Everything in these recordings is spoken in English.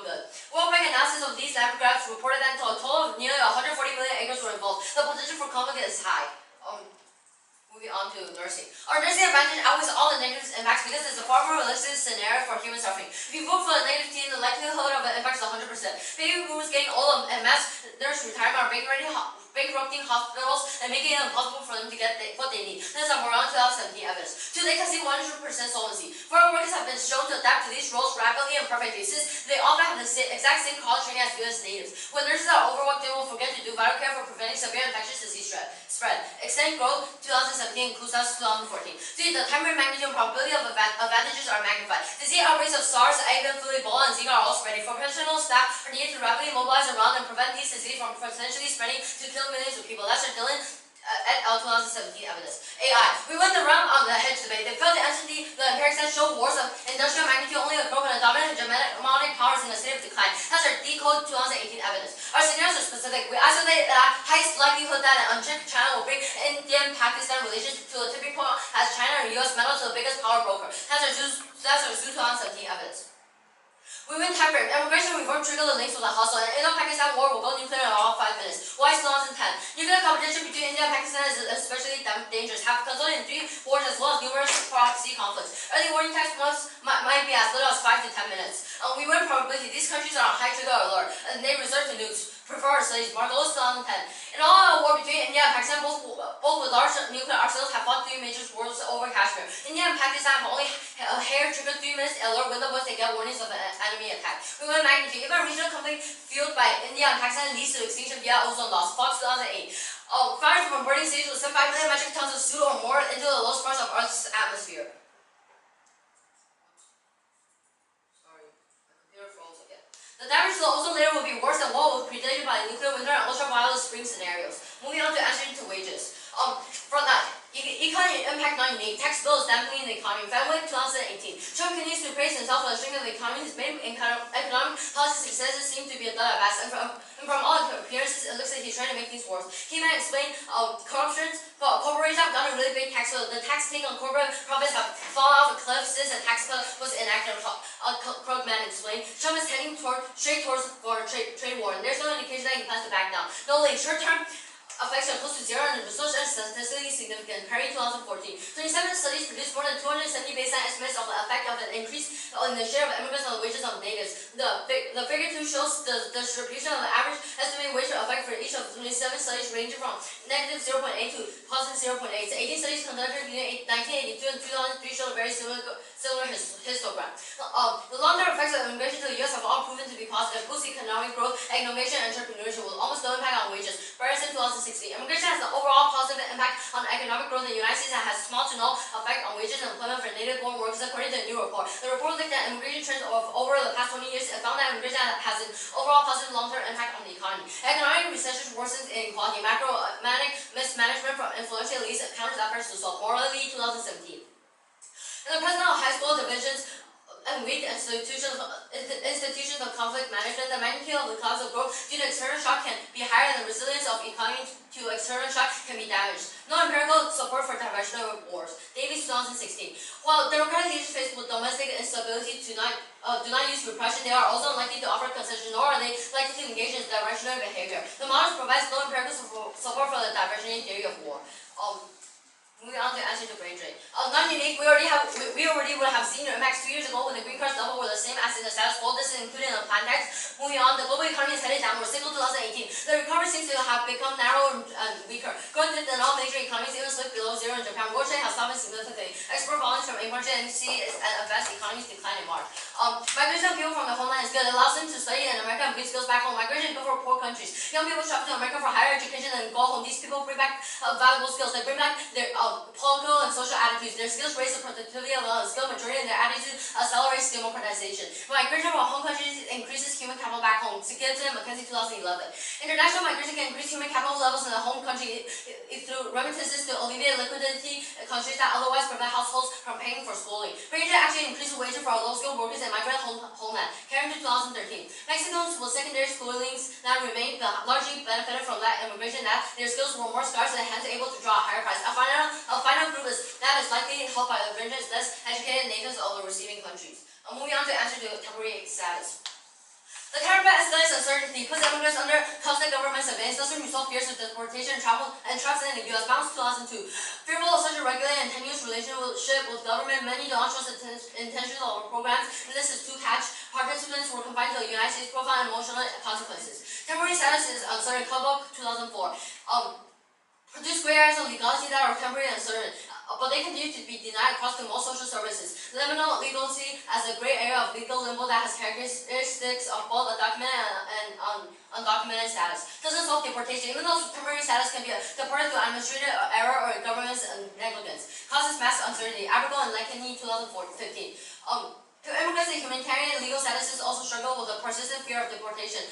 common good. World Bank analysis of these land graphs reported that a total of nearly 140 million acres were involved. The potential for conflict is high. Moving on to nursing. Our nursing advantage outweighs all the negative impacts because it's a far more realistic scenario for human suffering. If you vote for the negative team, the likelihood of an impact is 100%. Baby boomers getting old and mass nurse retirement are bankrupting hospitals and making it impossible for them to get what they need. This is a Moran 2017 evidence. Today can see 100% solvency. Foreign workers have been shown to adapt to these roles rapidly and perfectly since they often have the exact same college training as US natives. When nurses are overworked, they will forget to do vital care for preventing severe infectious disease spread. Extended growth 2017 includes 2014. See, the time frame, magnitude, and probability of advantages are magnified. Disease outbreaks of SARS, avian flu, Ebola, and Zika are all spreading. Professional staff are needed to rapidly mobilize around and prevent these diseases from potentially spreading to kill millions of people. That's Dylan et al. 2017 evidence. AI. We won the round on the hedge debate. They failed to answer the empiric sets show wars of industrial magnitude only occur when the dominant hegemonic power is in a state of decline. That's our Decode 2018 evidence. Our scenarios are specific. We isolate the highest likelihood that an unchecked China will bring Indian-Pakistan relations to a tipping point as China and US meddle to the biggest power broker. That's our Zoo 2017 evidence. We win time frame. Immigration reform triggered the links with the hustle, and Indo-Pakistan war will go nuclear in around 5 minutes. Why is 2010? Nuclear competition between India and Pakistan is especially dangerous, have resulted in 3 wars as well as numerous proxy conflicts. Early warning time might be as little as 5 to 10 minutes. We win probability. These countries are on high trigger alert, and they resort to nukes. Prefer studies. Margolis 2010. In all war between India and Pakistan, both with large nuclear arsenals have fought 3 major wars over Kashmir. India and Pakistan have only a hair triggered 3 minutes alert window once they get warnings of an enemy attack. We win magnitude. If a regional conflict fueled by India and Pakistan leads to extinction via ozone loss. Fox 2008. Fires from burning cities will send 5 million metric tons of soot or more into the lowest parts of Earth's atmosphere. The damage to the ozone layer will be worse than what was predicted by nuclear winter and ultraviolet spring scenarios. Moving on to answering to wages. For that, economic impact not unique. Tax bill is dampening the economy. February 2018. Trump continues to praise himself for the strength of the economy. His main economic policy successes seem to be a dud at best. And from all appearances, it looks like he's trying to make things worse. He might explain corporations have gotten a really big tax bill. The tax take on corporate profits have fallen off a cliff since the tax cut was enacted. Krugman explained. Trump is heading straight towards trade war, and there's no indication that he plans to back down. No late short-term effects are close to zero, and the results are statistically significant. Perry 2014. 27 studies produced more than 270 baseline estimates of the effect of an increase in the share of immigrants on the wages of natives. The figure 2 shows the distribution of the average estimated wage effect for each of the 27 studies ranging from -0.8 to +0.8. The 18 studies conducted between 1982 and 2003 show a very similar histogram. The long-term effects of immigration to the U.S. have all proven to be positive, boost economic growth, innovation, and entrepreneurship with almost no impact on wages. Barrison 2016. Immigration has an overall positive impact on economic growth in the United States and has small to no effect on wages and employment for native-born workers, according to a new report. The report looked at immigration trends over the past 20 years and found that immigration has an overall positive long-term impact on the economy. Economic recession worsens inequality. Macroeconomic mismanagement from influential elites counters efforts to solve. Morally 2017. In the present of high school divisions and weak institutions of conflict management, the magnitude of the causes of growth due to external shock can be higher than the resilience of economy to external shock can be damaged. No empirical support for diversion of wars. Davies 2016. While democratic leaders faced with domestic instability do not use repression, they are also unlikely to offer concession, nor are they likely to engage in diversionary behavior. The model provides no empirical support for the diversionary theory of war. Moving on to answer to brain drain. Not unique. We already would have seen your impacts 2 years ago when the green cars level were the same as in the status quo. This is included in the plan text. Moving on, the global economy is headed downward. Single 2018. The recovery seems to have become narrower and weaker. Growth in all major economies even slipped below zero in Japan. World trade has softened significantly. Export volumes from emerging NDC and advanced economies declined in March. Migration of people from the homeland is good. It allows them to study in America and bring skills back home. Migration is good for poor countries. Young people travel to America for higher education and go home. These people bring back valuable skills. They bring back their political and social attitudes. Their skills raise the productivity of the skilled majority, and their attitudes accelerates democratization. Migration from home countries increases human capital back home. Gibson and McKenzie 2011. International migration can increase human capital levels in the home country through remittances to alleviate liquidity constraints that otherwise prevent households from paying for schooling. Migration actually increases wages for our low-skilled workers and migrant homeland. Karen 2013. Mexicans with secondary schoolings that remained largely benefited from that immigration, that their skills were more scarce and hence able to draw a higher price. A final group that is likely helped by the vengeance less educated natives of the receiving countries. Moving on to answer to temporary status. The caravan escalates uncertainty, puts immigrants under constant government surveillance, doesn't resolve fears of deportation, travel, and traps in the U.S. Bounce 2002. Fearful of such a regulated and tenuous relationship with government, many don't trust intentions of programs, and this is to catch. Participants were confined to the United States, profile and emotional consequences. Temporary status is uncertain. Clubbook 2004. Produce gray areas of legality that are temporary and uncertain, but they continue to be denied across the most social services. Liminal legality as a gray area of legal limbo that has characteristics of both a documented and undocumented status. Doesn't solve deportation, even though temporary status can be deported through administrative error or government negligence. Causes mass uncertainty. Abergel and Lekeny 2015. To immigrants, the humanitarian and legal statuses also struggle with a persistent fear of deportation.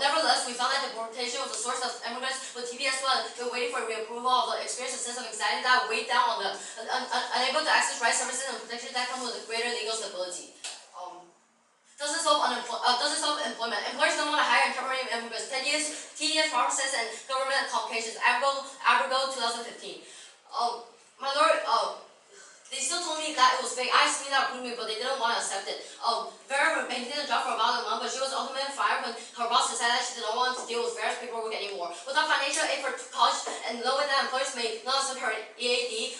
Nevertheless, we found that deportation was a source of immigrants with TPS who were waiting for reapproval of the experience, a sense of anxiety that weighed down on them, unable to access rights, services, and protections that come with greater legal stability. Doesn't solve employment. Employers don't want to hire temporary immigrants. Tedious process and government complications. Abergel 2015. My lord, they still told me that it was fake. I asked me that approved me, but they didn't want to accept it. Vera maintained the job for about a month, but she was ultimately fired when her boss decided that she did not want to deal with Vera's paperwork anymore. Without financial aid for college and knowing that employers may not accept her EAD,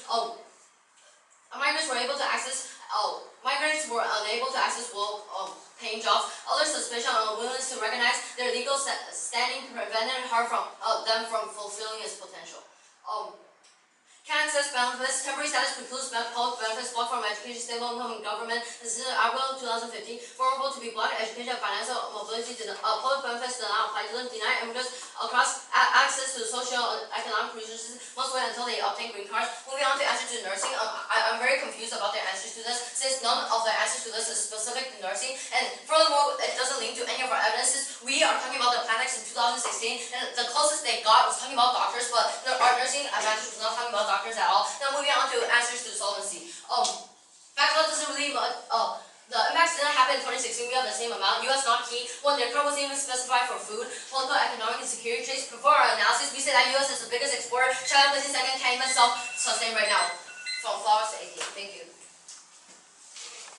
migrants were unable to access well-paying jobs. Other suspicion or unwillingness to recognize their legal standing prevented her from fulfilling its potential. Can't access benefits. Temporary status precludes public benefits blocked from education, stable income, and government. This is Abergel 2015. Vulnerable to be blocked, education, and financial mobility. Public benefits do not apply to them. Deny immigrants across access to social and economic resources. Must wait until they obtain green cards. Moving on to answers to nursing. I'm very confused about their answers to this, since none of their answers to this is specific to nursing, and furthermore, it doesn't link to any of our evidences. We are talking about the Planex in 2016, and the closest they got was talking about doctors, but our nursing advantage was not talking about doctors at all. Now moving on to answers to solvency. Fact doesn't really the impacts didn't happen in 2016. We have the same amount. U.S. not key. Well, their curve wasn't even specified for food, political, economic, and security traits. Before our analysis, we said that U.S. is the biggest exporter. China places second, can't even self-sustain right now. From flowers to 18. Thank you.